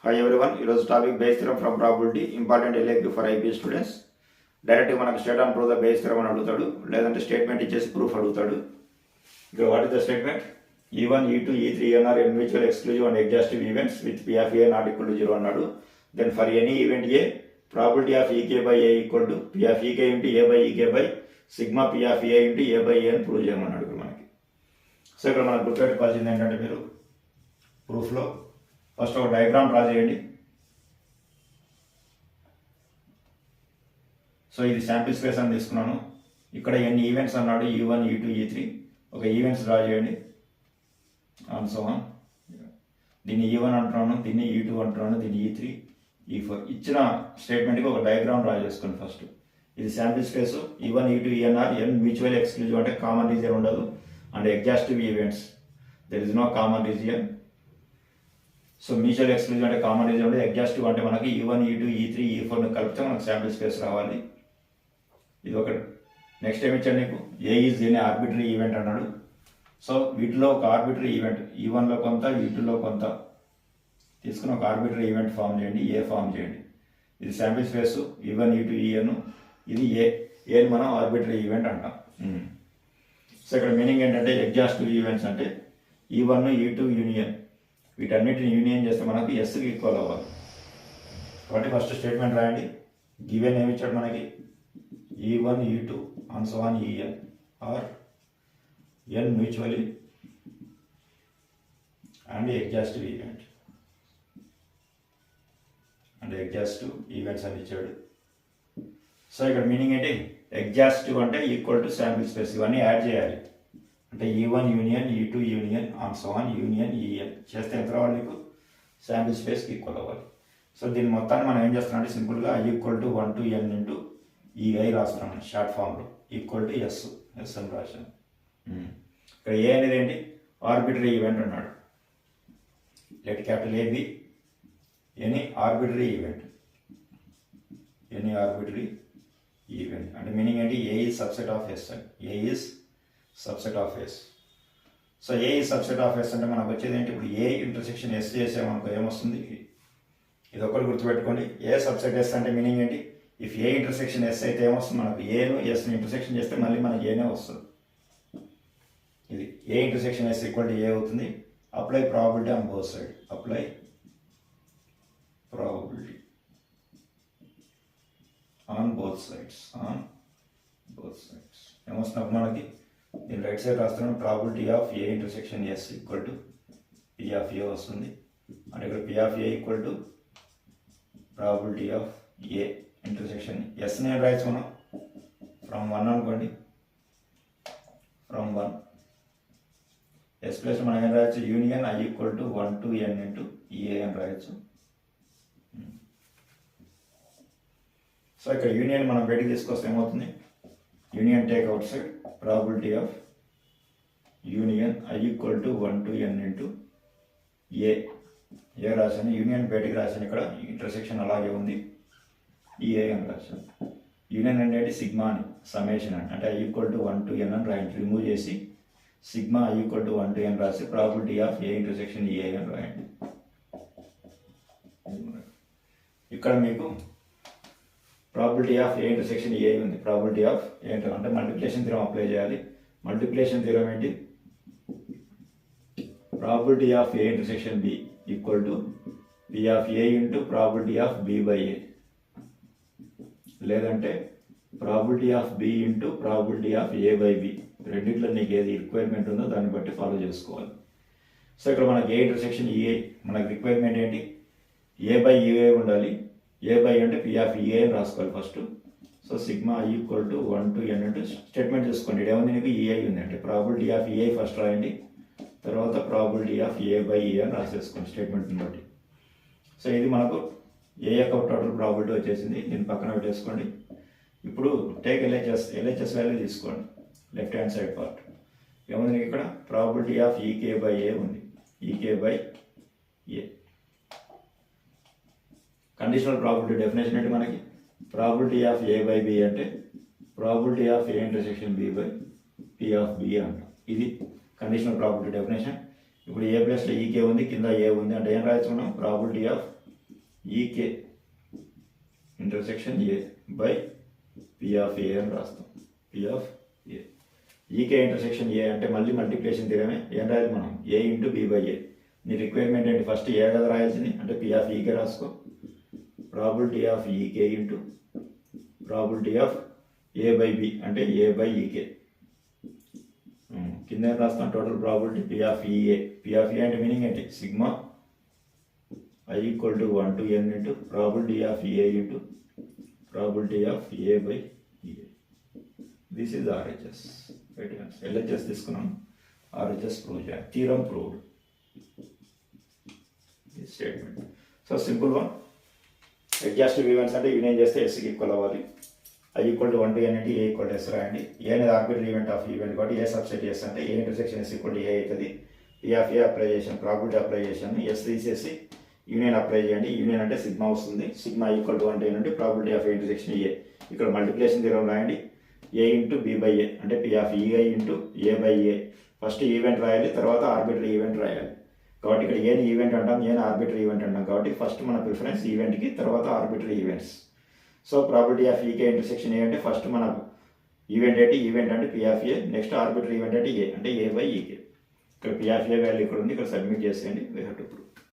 Hi everyone. ఈరోజు topic Bayes theorem from probability important LAQ for IP students. డైరెక్ట్గా మనకు state and prove the Bayes theorem అని అడుగుతాడు, లేదంటే స్టేట్మెంట్ ఇచ్చేసి ప్రూఫ్ అడుగుతాడు. ఇక్కడ what is the statement? E1, E2, E3, N are mutual exclusive and exhaustive events with P of A not equal to 0 అన్నాడు. Then for any event A, probability of EK by A equal to P of EK into A by EK by sigma P of A into A by A అని prove చేయమన్నాడు ఇక్కడ మనకి. So ఇక్కడ మనకు గుర్తుపెట్టుకోవాల్సింది ఏంటంటే, మీరు ప్రూఫ్లో ఫస్ట్ ఒక డయాగ్రామ్ డ్రా చేయండి. సో ఇది శాంపిల్ స్పేస్ అని తీసుకున్నాను. ఇక్కడ ఎన్ని ఈవెంట్స్ అన్నాడు, E1, E2, E3. ఒక ఈవెంట్స్ డ్రా చేయండి. And so on. దీన్ని E1 అంటున్నాను, దీన్ని E2 అంటున్నాను, దీన్ని E3, E4. ఇచ్చిన స్టేట్మెంట్కి ఒక డయాగ్రామ్ డ్రా చేసుకోండి ఫస్ట్. ఇది sample space. E1, E2, EN are n mutual exclusive అంటే కామన్ రీజియన్ ఉండదు, and exhaustive events there is no common region. So mutual exclusive అంటే కామన్ రీజియన్ ఉంటే, ఎగ్జాస్టివ్ అంటే మనకి E1, E2, E3, E4ని కలిపితే మనకు శాంపిల్ స్పేస్ రావాలి. ఇది ఒకటి. నెక్స్ట్ ఏమి ఇచ్చాడు నీకు? ఏ ఈజ్ ఎనీ ఆర్బిటరీ ఈవెంట్ అన్నాడు. సో వీటిలో ఒక ఆర్బిటరీ ఈవెంట్ E1లో కొంత, E2లో కొంత తీసుకుని ఒక ఆర్బిటరీ ఈవెంట్ ఫామ్ చేయండి, ఏ ఫామ్ చేయండి. ఇది sample space E1, E2, EN. ఇది ఏని మనం ఆర్బిటరీ ఈవెంట్ అంటాం. సో ఇక్కడ మీనింగ్ ఏంటంటే, ఎగ్జాస్టివ్ ఈవెంట్స్ అంటే E1, E2 యూనియన్, వీటన్నిటిని యూనియన్ చేస్తే మనకు ఎస్కి ఈక్వల్ అవ్వాలి. కాబట్టి ఫస్ట్ స్టేట్మెంట్ రాయండి. గివెన్ ఏమి ఇచ్చాడు మనకి? E1, E2 and so on EN are n mutually and exhaustive event and exhaustive events అని ఇచ్చాడు. సో ఇక్కడ మీనింగ్ ఏంటి? ఎగ్జాస్టివ్ అంటే ఈక్వల్ టు శాంపిల్ స్పేస్. ఇవన్నీ యాడ్ చేయాలి. అంటే E1 union, E2 union and so on union EN చేస్తే ఎంత రావాలి మీకు? శాంపిల్ స్పేస్కి ఈక్వల్ అవ్వాలి. సో దీని మొత్తాన్ని మనం ఏం చేస్తున్నాం అంటే, సింపుల్గా equal to 1 to n into EI రాస్తున్నాం షార్ట్ ఫామ్లో. ఈక్వల్ టు ఎస్ అని రాశాను. ఇక్కడ ఏ అనేది ఏంటి? ఆర్బిటరీ ఈవెంట్ అన్నాడు. Let capital AB any arbitrary event. Any arbitrary event అంటే మీనింగ్ ఏంటి? A is subset of S అని. A is subset of S. So A is subset of S అంటే మనకు వచ్చేది ఏంటి? ఇప్పుడు ఏ ఇంటర్సెక్షన్ ఎస్ చేసామనుకో ఏమొస్తుంది? ఇది ఒకటి గుర్తుపెట్టుకోండి. ఏ సబ్సెట్ ఎస్ అంటే మీనింగ్ ఏంటి? ఇఫ్ ఏ ఇంటర్సెక్షన్ ఎస్ అయితే ఏమొస్తుంది? మనకు ఏను ఎస్ని ఇంటర్సెక్షన్ చేస్తే మళ్ళీ మనకి ఏనే వస్తుంది. ఇది A intersection S equal to A అవుతుంది. Apply probability on both side. Apply probability on both sides. On both sides ఏమొస్తున్నప్పుడు మనకి దీని రైట్ సైడ్ రాస్తున్నాను. Probability of A intersection S equal to P of A వస్తుంది. అంటే ఇక్కడ P of A equal to probability of A intersection S నేను రాయొచ్చు మనం. ఫ్రమ్ 1 అనుకోండి. ఫ్రమ్ 1 ఎస్ ప్లస్ మనం ఏం రాయొచ్చు? Union I equal to 1 to n into EA అని రాయొచ్చు. సో ఇక్కడ యూనియన్ మనం బయటికి తీసుకొస్తే ఏమవుతుంది? Union take out side. Probability of union I equal to 1 to n into A రాశాను. యూనియన్ బయటికి రాశాను. ఇక్కడ ఇంటర్సెక్షన్ అలాగే ఉంది. EA అని రాశాను. యూనియన్ అంటే సిగ్మా అని, సమ్మేషన్ అని. అంటే I equal to 1 to n అని రాయండి. రిమూవ్ చేసి sigma I equal to 1 to n రాసి probability of A intersection EA అని రాయండి. ఇక్కడ మీకు probability of A intersection EA ఉంది. ప్రాబిలిటీ ఆఫ్ ఏంటో అంటే మల్టిప్లికేషన్ థియరం అప్లై చేయాలి. మల్టిప్లికేషన్ థియరం ఏంటి? Probability of A intersection B equal to P of A into probability of B by A, లేదంటే probability of B into probability of A by B. రెండిట్లో నీకు ఏది requirement ఉందో దాన్ని బట్టి follow చేసుకోవాలి. సో ఇక్కడ మనకి ఏ ఇంటర్సెక్షన్ EA మనకి రిక్వైర్మెంట్ ఏంటి? ఏ బై EA ఉండాలి. ఏ బై అంటే P ఆఫ్ EA అని రాసుకోవాలి first. So sigma I equal to 1 to n అంటే స్టేట్మెంట్ చేసుకోండి. ఏముంది నీకు? EI ఉంది అంటే ప్రాబిలిటీ ఆఫ్ EI ఫస్ట్ రాయండి. తర్వాత ప్రాబిలిటీ ఆఫ్ ఏ బై ఏ అని రాసేసుకోండి స్టేట్మెంట్ని బట్టి. సో ఇది మనకు ఏ యొక్క టోటల్ ప్రాబిలిటీ వచ్చేసింది. దీన్ని పక్కన పెట్టేసుకోండి. ఇప్పుడు టేక్ ఎల్హెచ్ఎస్ వాల్యూ తీసుకోండి. లెఫ్ట్ హ్యాండ్ సైడ్ పార్ట్ ఏముంది నీకు? ఇక్కడ probability of EK by A ఉంది. EK by A. Conditional probability definition ఏంటి మనకి? Probability of A by B అంటే probability of A intersection B by P of B అంట. ఇది కండిషనల్ ప్రాబిలిటీ డెఫినేషన్. ఇప్పుడు ఏ ప్లస్లో ఈకే ఉంది, కింద ఏ ఉంది అంటే ఏం రాయొచ్చు మనం? Probability of EK intersection A by P of A అని రాస్తాం. P of A EK intersection A అంటే మళ్ళీ మల్టిప్లికేషన్ థియరమే. ఏం రాయాలి మనం? A into B by A. నీ రిక్వైర్మెంట్ ఏంటి? ఫస్ట్ ఏ కదా రాయాల్సింది, అంటే పి ఆఫ్ ఈకే రాసుకో. Probability of EK into probability of A by B అంటే ఏ బై ఈకే. కింద ఏం రాస్తాం? Total probability P of EA. P of A అంటే మీనింగ్ ఏంటి? Sigma I equal to 1 to n into probability of A into probability of A by A. This is RHS. Right? LHS తీసుకున్నాం, RHS prove చేయాలి. Theorem proved. This statement. So simple one. Adjustive events అంటే union చేస్తే S కి equal అవ్వాలి. I equal to 1 to n into A equal to S రాయండి. A అనేది arbitrary event of event కాబట్టి A subset S అంటే A intersection S equal to A అవుతుంది. P of A apply చేసాను, probability apply చేసాను, S తీసేసి union apply చేయండి. Union అంటే సిగ్మా వస్తుంది. Sigma equal to 1 to n అంటే ప్రాబిలిటీ ఆఫ్ ఇంటర్సెక్షన్ ఏ. ఇక్కడ మల్టిప్లికేషన్ థియరం రాయండి. ఏ ఇంటూ బి బై ఏ అంటే P of EI into A by A. First event రాయాలి, తర్వాత ఆర్బిటరీ ఈవెంట్ రాయాలి. కాబట్టి ఇక్కడ ఏని ఈవెంట్ అంటాం, ఏని ఆర్బిటరీ ఈవెంట్ అంటాం. కాబట్టి ఫస్ట్ మన ప్రిఫరెన్స్ ఈవెంట్కి, తర్వాత arbitrary events. So probability of EK intersection A అంటే ఫస్ట్ మన ఈవెంట్ ఏంటి? ఈవెంట్ అంటే P of A. Next arbitrary event అంటే ఏ బై ఈకే. ఇక్కడ పి ఆఫ్ ఏ వాల్యూ ఇక్కడ ఉంది, ఇక్కడ సబ్మిట్ చేసేయండి. We have to prove.